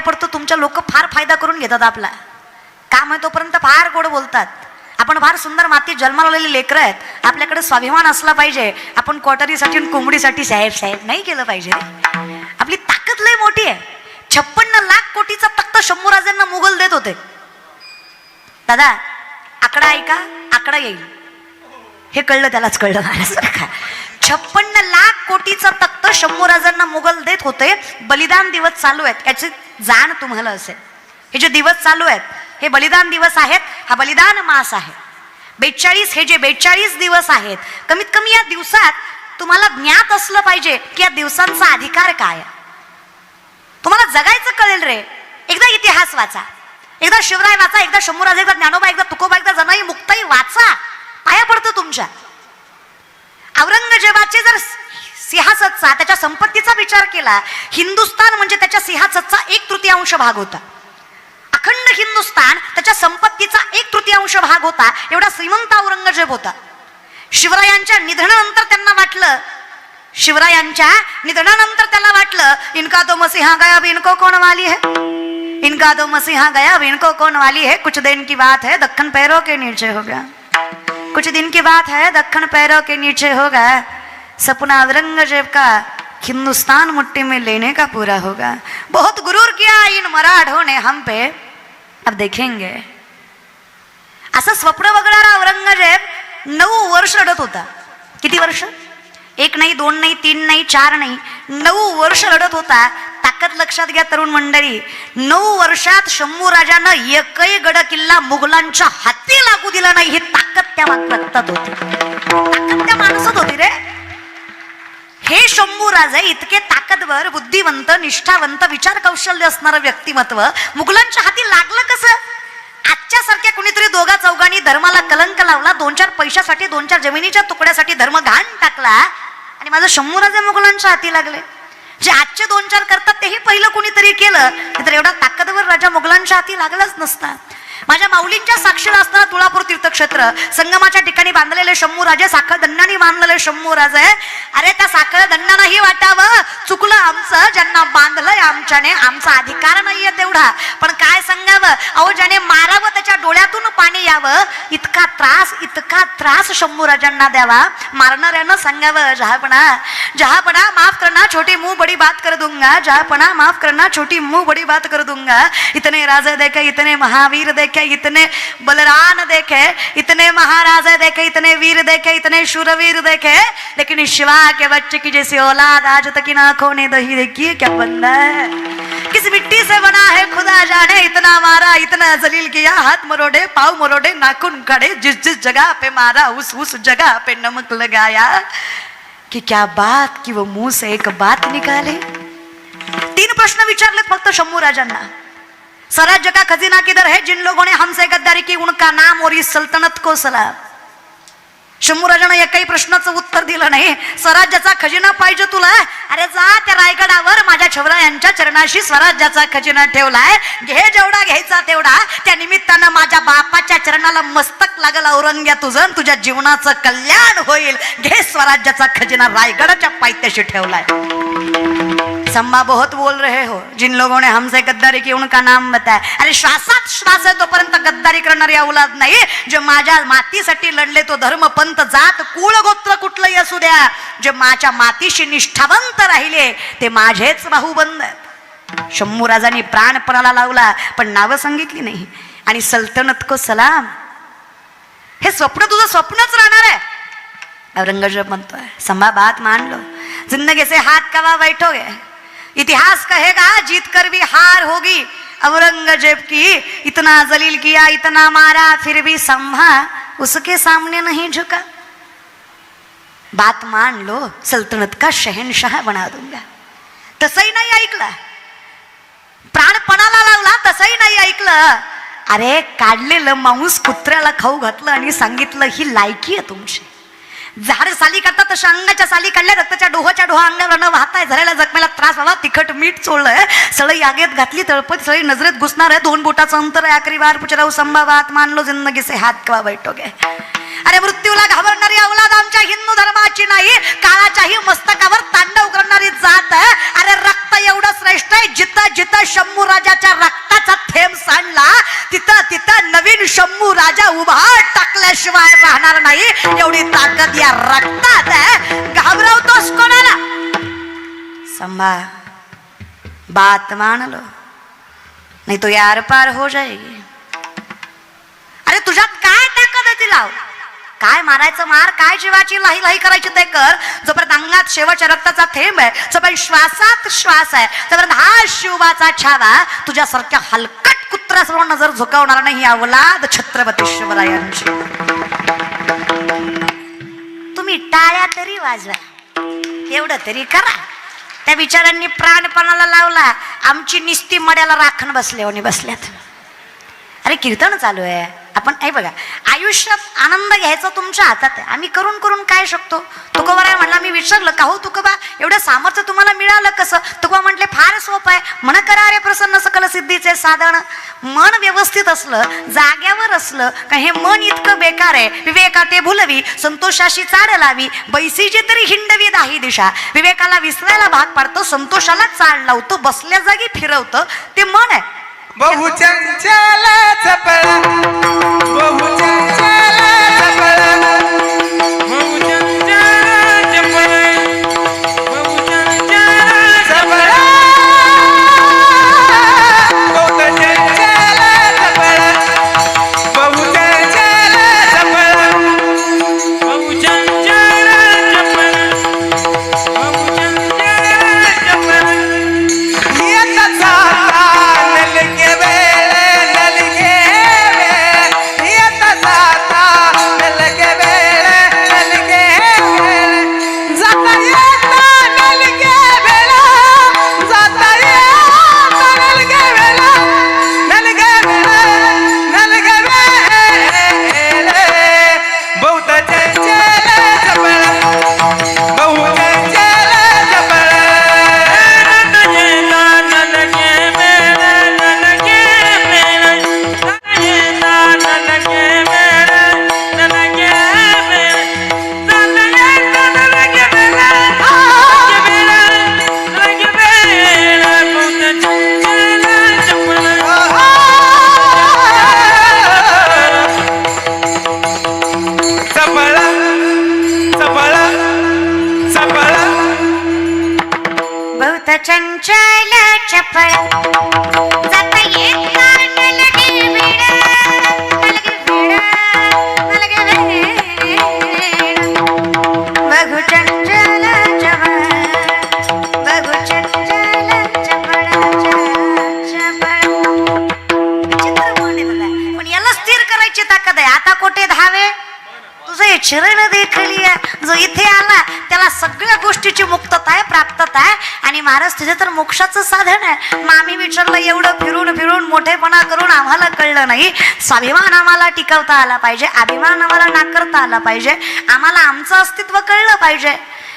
पाया पडतो तुमच्या लोक फार फायदा करून घेतात आपला. काम आहे तोपर्यंत फार गोड बोलतात. आपण फार सुंदर मातीत जन्माला आलेली लेकरं आहेत. आपल्याकडे स्वाभिमान असला पाहिजे. आपण क्वार्टरीसाठी आणि कोंबडीसाठी साहेब साहेब नाही केलं पाहिजे. आपली ताकद लय मोठी आहे. 56 लाख कोटीचा तख्त शंभूराजांना मुघल देत होते. दादा आकडा ऐका, आकडा येईल. हे कळलं त्यालाच कळलं महाराज. 56 लाख कोटीचा तख्त शंभूराजांना मुघल देत होते. बलिदान दिवस चालू आहेत याची जाण तुम्हाला असेल. हे जे दिवस चालू आहेत हे बलिदान दिवस आहेत. हा बलिदान मास आहे. 42 हे जे 42 दिवस आहेत, कमीत कमी या दिवसात तुम्हाला ज्ञात असलं पाहिजे की या दिवसांचा अधिकार काय. तुम्हाला जगायचं कळेल रे. एकदा इतिहास वाचा, एकदा शिवराय वाचा, एकदा शंभूराज, एकदा ज्ञानोबा, एकदा तुकोबा, एकदा जनाई मुक्ताई वाचा. पाया पडतो तुमच्या. औरंगजेबाचे जर सिंहासतचा त्याच्या संपत्तीचा विचार केला, हिंदुस्थान म्हणजे त्याच्या सिंहासतचा 1/3 भाग होता. अखंड हिंदुस्थान त्याच्या संपत्तीचा 1/3 भाग होता. एवढा श्रीमंत औरंगजेब होता. शिवरायांच्या निधनानंतर त्यांना वाटलं, त्याला वाटलं इनका तो मसीहा गया अब इनको कौन वाली है, इनका तो मसीहा गया अब इनको कौन वाली है. कुछ दिन की बात है दक्कन पैरों के नीचे हो गया, कुछ दिन की बात है दक्कन पैरों के नीचे हो गया. सपना औरंगजेब का हिंदुस्तान मुट्ठी में लेने का पूरा होगा. बहुत गुरूर किया इन मराठों ने हम पे, अब देखेंगे. असं स्वप्न बघणारा औरंगजेब 9 वर्ष लढत होता. किती वर्ष? 1 नाही, 2 नाही, 3 नाही, 4 नाही, 9 वर्ष लढत होता. ताकद लक्षात घ्या तरुण मंडळी. 9 वर्षात शंभूराजानं एकही गड किल्ला मुघलांच्या हाती लागू दिला नाही. ही ताकद त्या रक्तात होती, ताकद त्या माणसात होती रे. हे शंभूराजे इतके ताकदवर, बुद्धिवंत, निष्ठावंत, विचार कौशल्य असणारं व्यक्तिमत्व मुघलांच्या हाती लागलं कसं? आजच्या सारख्या कुणीतरी 2-4 धर्माला कलंक लावला, 2-4 पैशासाठी, 2-4 जमिनीच्या तुकड्यासाठी धर्म घाण टाकला आणि माझं शंभूराजे मुघलांच्या हाती लागले. जे आजचे 2-4 करतात तेही पहिलं कुणीतरी केलं तर एवढा ताकदवर राजा मुघलांच्या हाती लागलाच नसता. माझ्या माऊलींच्या साक्षीला असताना तुळापूर तीर्थक्षेत्र संगमाच्या ठिकाणी बांधलेले शंभूराजे, साखळ दंडाने बांधलेले शंभूराजे. अरे त्या साखळ दंडानंही वाटावं चुकलं आमचं, ज्यांना बांधलंय आमच्याने, आमचा अधिकार नाहीये तेवढा. पण काय सांगावं, अहो ज्याने मारावं त्याच्या डोळ्यातून पाणी यावं, इतका त्रास शंभूराजांना द्यावा. मारणाऱ्यानं सांगावं जहापणा माफ करना, छोटी मुंह बड़ी बात कर दूंगा. जहापणा माफ करना, छोटी मुंह बड़ी बात कर दूंगा. इतने राजे देखे, इतने महावीर देखे, इतने बलरान देखे, इतने महाराज देखे, इतने वीर देखे, इतने शूरवीर देखे, लेकिन शिवा के बच्चे की जैसी औलाद आज तक इन आंखों ने नहीं देखी. क्या बंदा है, किस मिट्टी से बना है खुदा जाने. इतना मारा, इतना जलील किया, हाथ मरोड़े, पाँव मरोड़े, नाखून खड़े, जिस जगह पे मारा उस जगह पे नमक लगाया. कि क्या बात, कि वो मुंह से एक बात निकाले. 3 प्रश्न विचारले फक्त शंभूराजांना. स्वराज्य का खजीना किधर है, जिन लोगों ने हमसे गद्दारी की उनका नाम और इस सल्तनत को सलाम. शंभूराजांना एकही प्रश्नाचं उत्तर दिलं नाही. स्वराज्याचा खजिना पाहिजे तुला, अरे जा त्या रायगडावर माझ्या शिवरायांच्या चरणाशी स्वराज्याचा खजिना ठेवलाय, घे जेवढा घ्यायचा तेवढा. त्या निमित्तानं माझ्या बापाच्या चरणाला मस्तक लागल औरंग्या तुझं, तुझ्या जीवनाचं कल्याण होईल. घे स्वराज्याचा खजिना, रायगडाच्या पायथ्याशी ठेवलाय. संभा बहुत बोल रहे हो, जिन लोगों ने हमसे गद्दारी की उनका नाम बताया. अरे श्वासात श्वास आहे तोपर्यंत गद्दारी करणारी औलाद नाही. जे माझ्या मातीसाठी लढले, तो धर्म, पंथ, जात, कुळ, गोत्र कुठलंही असू द्या, जे माझ्या मातीशी निष्ठावंत राहिले ते माझेच बाहुबंद. शंभूराजांनी प्राणपणाला लावला पण नावं सांगितली नाही. आणि सल्तनत को सलाम, हे स्वप्न तुझं स्वप्नच राहणार आहे. औरंगजेब म्हणतोय संभा बात मान लो, जिंदगी से हाथ कवा बैठोगे, इतिहास कहेगा जीत कर भी हार होगी. औरंगजेब की इतना जलील किया, इतना मारा, फिर भी संभा उसके सामने नहीं झुका. बात मान लो, सल्तनत का शहनशाह बना दूंगा. तसंही नाही ऐकलं, प्राणपणाला लावला तसंही नाही ऐकलं. अरे काढलेलं मांस कुत्र्याला खाऊ घातलं आणि सांगितलं ही लायकी आहे तुमची. झाड साली काढतात तशा अंगाच्या साली काढल्या, रक्ताच्या डोहा अंगावर न वाहताय, झालेल्या जखमेला त्रास व्हावा, तिखट मीठ चोळलंय, सळई आगेत घातली, तळपत सळई नजरेत घुसणार आहे, 2 बोटाचं अंतर आहे, आखरी बार पुचराव संभा बात मान लो, जिंदगी से हाथ कवा बैठोगे. अरे मृत्यूला घाबरणारी अवलाद आमच्या हिंदू धर्माची नाही, काळाच्याही मस्तकावर तांडव करणारी जात आहे. अरे रक्त एवढं श्रेष्ठ आहे, जिथं जिथं शंभू राजाच्या रक्ताचा थेंब सांडला तिथं तिथं नवीन शंभू राजा उभा टाकल्याशिवाय राहणार नाही. एवढी ताकद या रक्तात आहे. घाबरवतोस कोणाला? संभा बात मान लो, नहीं तो यार पार हो जाएगी. अरे तुझ्यात काय ताकद आहे ती लाव. काय मारायचं मार, काय जीवाची लाही लाही करायची ते कर. जोपर्यंत अंगात शेवटच्या रक्ताचा थेंब आहे, जोपर्यंत श्वासात श्वास आहे, तोपर्यंत हा शिवबाचा छावा तुझ्यासारख्या हलकट कुत्र्यासमोर नजर झुकवणार नाही. अवलाद छत्रपती शिवरायांची. तुम्ही टाळ्या तरी वाजवा, एवढं तरी करा. त्या बिचाऱ्यांनी प्राणपणाला लावला, आमची निस्ती मड्याला राखण बसल्यात. अरे कीर्तन चालू आहे, आपण हे बघा, आयुष्यात आनंद घ्यायचा तुमच्या हातात आहे. आम्ही करून करून काय शकतो? तुकोबा म्हणला, मी विचारलं का हो तुकोबा एवढं सामर्थ्य तुम्हाला मिळालं कसं? तुकोबा म्हटले फार सोपं आहे. म्हण करा रे प्रसन्न सकल सिद्धीचे साधन. मन व्यवस्थित असलं, जाग्यावर असलं का हे मन इतकं बेकार आहे. विवेका ते भुलवी, संतोषाशी चाड लावी, बैसीची तरी हिंडवी दाही दिशा. विवेकाला विसरायला भाग पाडतो, संतोषाला चाड लावतो, बसल्या जागी फिरवतं, ते मन आहे. बहुचंचल चपळा, बहुचंचल चपळा, बहुचंचल चपळा, बहुचंचल चपळा, बहुचंचल चपळा, बहुचंचल चपळा, बहुचंचल चपळा, बहुचंचल चपळा. येताचा चंचल चपळ जाता येता न लगे वेडा, न लगे वेडा, न लगे वेडा. बघू चंचल चपळ, बघू चंचल चपळ चपळ. विचित्र मन आहे बघा, पण याला स्थिर करायची ताकद आहे. आता कोठे धावे? तुझे चरण देखली आहे. जो इथे आला त्याला सगळ्या गोष्टीची मुक्तता आहे, प्राप्तता आहे. आणि महाराज तुझे तर मोक्षाचं साधन आहे. मग आम्ही विचारलं, एवढं फिरून फिरून मोठेपणा करून आम्हाला कळलं नाही. स्वाभिमान आम्हाला टिकवता आला पाहिजे, अभिमान आम्हाला नाकारता आला पाहिजे. आम्हाला आमचं अस्तित्व कळलं पाहिजे.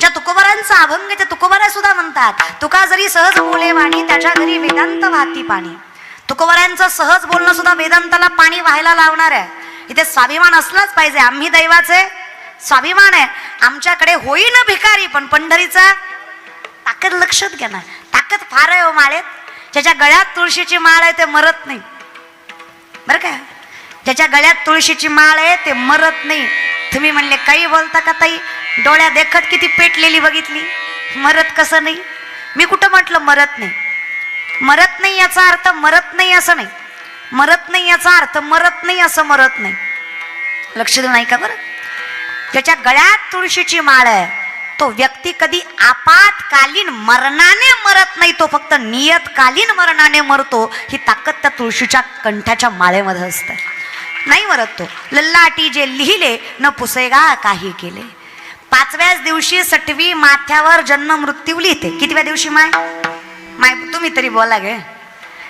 ज्या तुकोबारांचा अभंग त्या तुकोबारा सुद्धा म्हणतात, तुका जरी सहज बोले वाणी, त्याच्या घरी वेदांत वाहती पाणी. तुकोबारांचं सहज बोलणं सुद्धा वेदांताला पाणी व्हायला लावणार आहे. इथे स्वाभिमान असलाच पाहिजे. आम्ही दैवाचे स्वाभिमान आहे. आमच्याकडे होईन भिकारी, पण पंढरीचा ताकद लक्षात घ्या ना. ताकद फार आहे हो माळेत. ज्याच्या गळ्यात तुळशीची माळ आहे ते मरत नाही, बरं का? ज्याच्या गळ्यात तुळशीची माळ आहे ते मरत नाही. तुम्ही म्हणले काही बोलता का ताई? डोळ्या देखत किती पेटलेली बघितली, मरत कसं नाही? मी कुठं म्हटलं मरत नाही? मरत नाही याचा अर्थ मरत नाही असं नाही. मरत नाही याचा अर्थ मरत नाही असं मरत नाही. लक्ष देऊ नाही का बरं? ज्याच्या गळ्यात तुळशीची माळ आहे तो व्यक्ती कधी आपातकालीन मरणाने मरत नाही, तो फक्त नियतकालीन मरणाने मरतो. ही ताकद त्या तुळशीच्या कंठाच्या माळेमध्ये असते. नाही मरत तो. लल्लाटी जे लिहिले न पुसेगा काही केले. 5व्याच दिवशी 6वी माथ्यावर जन्म मृत्यू लिहिते. कितव्या दिवशी माय? माय तुम्ही तरी बोला गे.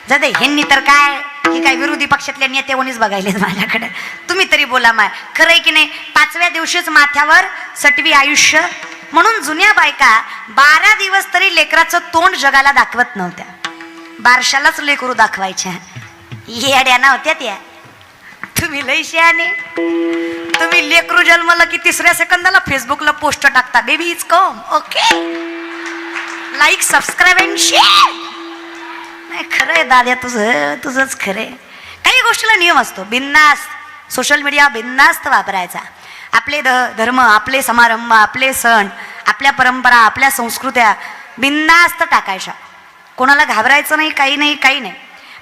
जाते ह्यांनी तर काय, ही काय विरोधी पक्षातल्या नेत्यावणीच बघायले माझ्याकडे. तुम्ही तरी बोला माय, खरं आहे की नाही? 5व्या दिवशीच माथ्यावर 6वी आयुष्य. म्हणून जुन्या बायका 12 दिवस तरी लेकराचं तोंड जगाला दाखवत नव्हत्या. बारशालाच लेकरू दाखवायच्या. येड्या नव्हत्या त्या. तुम्ही लय शहाणे. तुम्ही लेकरू जन्मला की तिसऱ्या सेकंदाला फेसबुकला पोस्ट टाकता, baby is come, okay, like subscribe and share. नाही खरंय दाद्या, तुझंच खरंय. काही गोष्टीला नियम असतो. बिनधास्त सोशल मीडिया बिनधास्त वापरायचा. आपले धर्म, आपले समारंभ, आपले सण, आपल्या परंपरा, आपल्या संस्कृत्या बिनधास्त टाकायच्या. कोणाला घाबरायचं नाही, काही नाही, काही नाही.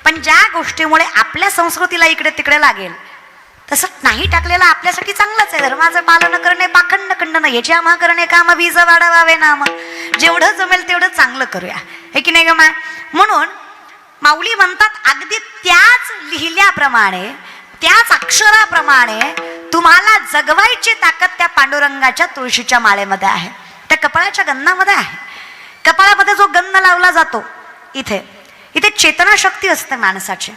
पण ज्या गोष्टीमुळे आपल्या संस्कृतीला इकडे तिकडे लागेल तसं नाही टाकलेलं आपल्यासाठी चांगलंच आहे. धर्माचं पालन करणे, पाखंड खंडन, याची आम्हा करणे काम, वीज वाढवावे नाम. जेवढं जमेल तेवढं चांगलं करूया, हे की नाही ग मा. म्हणून माऊली म्हणतात अगदी त्याच लिहिल्याप्रमाणे, त्याच अक्षराप्रमाणे तुम्हाला जगवायची ताकद त्या पांडुरंगाच्या तुळशीच्या माळेमध्ये आहे, त्या कपाळाच्या गंधामध्ये आहे. कपाळामध्ये जो गंध लावला जातो, इथे चेतनाशक्ती असते माणसाची.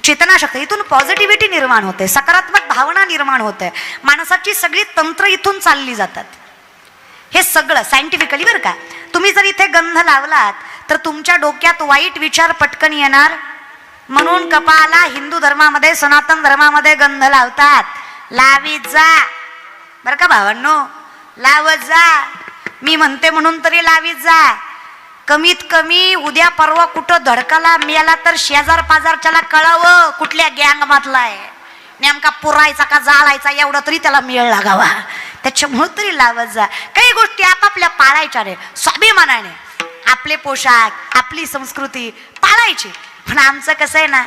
चेतनाशक्ती, इथून पॉझिटिव्हिटी निर्माण होते, सकारात्मक भावना निर्माण होते. माणसाची सगळी तंत्र इथून चालली जातात. हे सगळं सायंटिफिकली बरं का. तुम्ही जर इथे गंध लावलात तर तुमच्या डोक्यात वाईट विचार पटकन येणार. म्हणून कपाळाला हिंदू धर्मामध्ये, सनातन धर्मामध्ये गंध लावतात. लावीत जा बरं का भावांनो, लावत जा. मी म्हणते म्हणून तरी लावीत जा. कमीत कमी उद्या परवा कुठं धडकाला मिळाला तर शेजार पाजारच्याला कळावं कुठल्या गँग मधला आहे, नेमका पुरायचा का जाळायचा एवढं तरी त्याला मिळ लागावा. त्याच्यामुळे तरी लावत जा. काही गोष्टी आपापल्या पाळायच्या रे, स्वाभिमानाने. आपले पोशाख, आपली संस्कृती पाळायची. पण आमचं कसं आहे ना,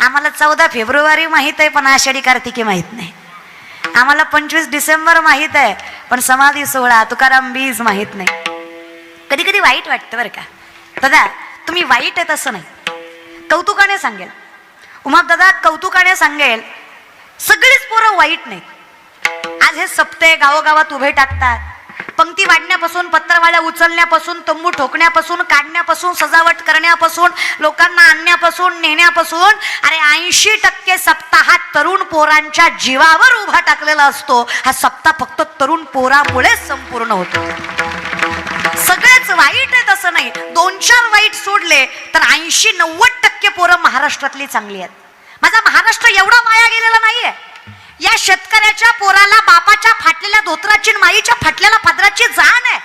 आम्हाला 14 फेब्रुवारी माहीत आहे पण आषाढी कार्तिकी माहीत नाही. आम्हाला 25 डिसेंबर माहीत आहे पण समाधी सोहळा, तुकाराम बीज माहीत नाही. कधी कधी वाईट वाटतं बरं का दादा. तुम्ही वाईट आहे तसं नाही, कौतुकाने सांगेल उमा दादा, कौतुकाने सांगेल सगळीच पोरं वाईट नाहीत. आज हे सप्ते गावोगावात उभे टाकतात. पंक्ती वाढण्यापासून, पत्रवाळ्या उचलण्यापासून, तंबू ठोकण्यापासून, काढण्यापासून, सजावट करण्यापासून, लोकांना आणण्यापासून, नेण्यापासून, अरे 80% सप्ताह तरुण पोरांच्या जीवावर उभा टाकलेला असतो. हा सप्ताह फक्त तरुण पोरामुळेच संपूर्ण होतो. सगळेच वाईट आहे तसं नाही. 2-4 वाईट सोडले तर 80-90% पोरं महाराष्ट्रातली चांगली आहेत. माझा महाराष्ट्र एवढा वाया गेलेला नाहीये. या शेतकऱ्याच्या पोराला बापाच्या फाटलेल्या धोत्राची, माईच्या फाटलेल्या पदराची जाण आहे.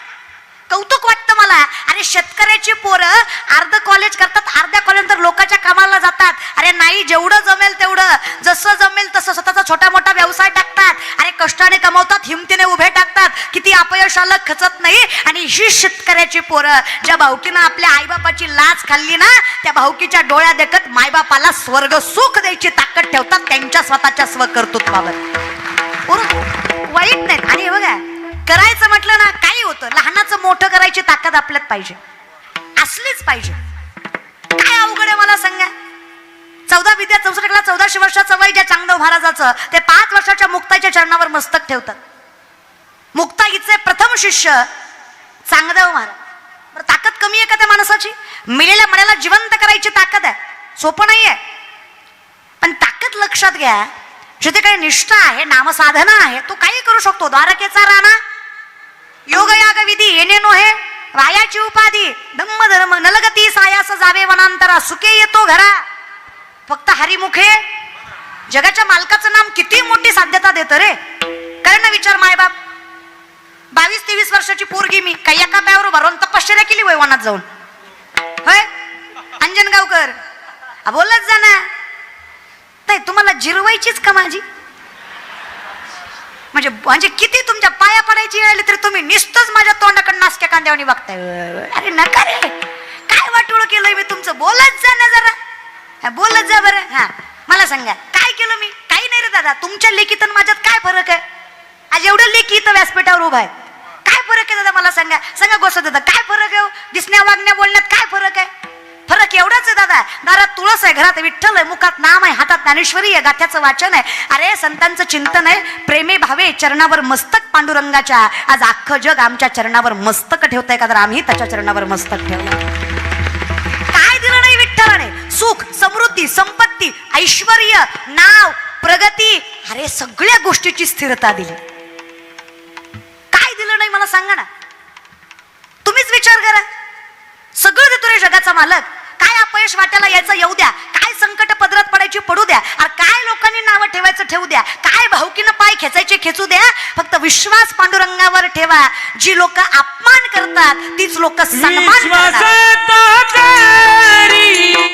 कौतुक वाटतं मला. अरे शेतकऱ्याची पोरं अर्ध कॉलेज करतात, अर्ध्या कॉलेज नंतर लोकांच्या कामाला जातात. अरे नाही, जेवढं जमेल तेवढं, जसं जमेल तसं स्वतःचा छोटा मोठा व्यवसाय टाकतात. अरे कष्टाने कमवतात, हिमतीने उभे टाकतात. किती अपयश आलं खचत नाही. आणि ही शेतकऱ्याची पोरं ज्या भावकीनं आपल्या आईबापाची लाच खाल्ली ना, त्या भावकीच्या डोळ्या देखत मायबापाला स्वर्ग सुख द्यायची ताकद ठेवतात त्यांच्या स्वतःच्या स्वकर्तृत्वावर. वाईट नाहीत. आणि हे बघा, करायचं म्हटलं ना काही होतं, लहानाचं मोठं करायची ताकद आपल्यात पाहिजे, असलीच पाहिजे. काय अवघड आहे मला सांगा. 14 विद्या 64 1400 वर्षाचं वय ज्या चांगदेव महाराजाचं, ते 5 वर्षाच्या मुक्ताईच्या चरणावर मस्तक ठेवतात. मुक्ताईचे प्रथम शिष्य चांगदेव महाराज. बरं, ताकद कमी आहे का त्या माणसाची? मेलेल्या मण्याला जिवंत करायची ताकद आहे, सोपं नाहीये. पण ताकद लक्षात घ्या, जिथे काही निष्ठा आहे, नामसाधना आहे, तो काही करू शकतो. द्वारकेचा राणा, योग याग विधी येणे नोहे, वायाची उपाधी, धम्म धर्म नलगती सायास जावे वनांतरा, सुखे येतो घरा, फक्त हरिमुखे. जगाच्या मालकाचं नाम किती मोठी साध्यता देतं रे. कर ना विचार मायबाप. 22-23 वर्षाची पोरगी मी, काही एका पायावर भरून तपश्चर्या केली वय वनात जाऊन. होय अंजनगावकर, बोलत जा ना. नाही तुम्हाला जिरवायचीच का माझी? म्हणजे किती तुमच्या पाया पडायची वेळ तरी तुम्ही निस्तच माझ्या तोंडाकडे नासक्या कांद्यावणी बघताय. अरे नका रे, काय वाटोळ केलंय मी तुमचं? बोलत जा ना जरा, बोलत जा बरं. हा मला सांगा, काय केलं मी? काही नाही रे दादा. तुमच्या लेखीत आणि माझ्यात काय फरक आहे? आज एवढं लेखी इथं व्यासपीठावर उभा आहे, काय फरक आहे दादा? मला सांगा, सांगा गोष्ट दादा, काय फरक आहे? दिसण्या वागण्या बोलण्यात काय फरक आहे? फरक एवढाच आहे दादा. दारात तुळस आहे, घरात विठ्ठल आहे, मुखात नाम आहे, हातात ज्ञानेश्वरी आहे, गाथ्याचं वाचन आहे. अरे संतांचं चिंतन आहे, प्रेमे भावे चरणावर मस्तक पांडुरंगाच्या. आज अख्खं जग आमच्या चरणावर मस्तक ठेवतंय का? तर आम्ही त्याच्या चरणावर मस्तक ठेवलं. काय दिलं नाही विठ्ठलाने? सुख, समृद्धी, संपत्ती, ऐश्वर्य, नाव, प्रगती, अरे सगळ्या गोष्टीची स्थिरता दिली. काय दिलं नाही मला सांगा ना. तुम्हीच विचार करा. सगळं देतो रे जगाचा मालक. काय अपयश वाट्याला यायचं येऊ द्या, काय संकट पदरात पडायची पडू द्या, अरे काय लोकांनी नावं ठेवायचं ठेवू द्या, काय भाऊकीनं पाय खेचायचे खेचू द्या, फक्त विश्वास पांडुरंगावर ठेवा. जी लोक अपमान करतात तीच लोक सन्मान करतात. विश्वासात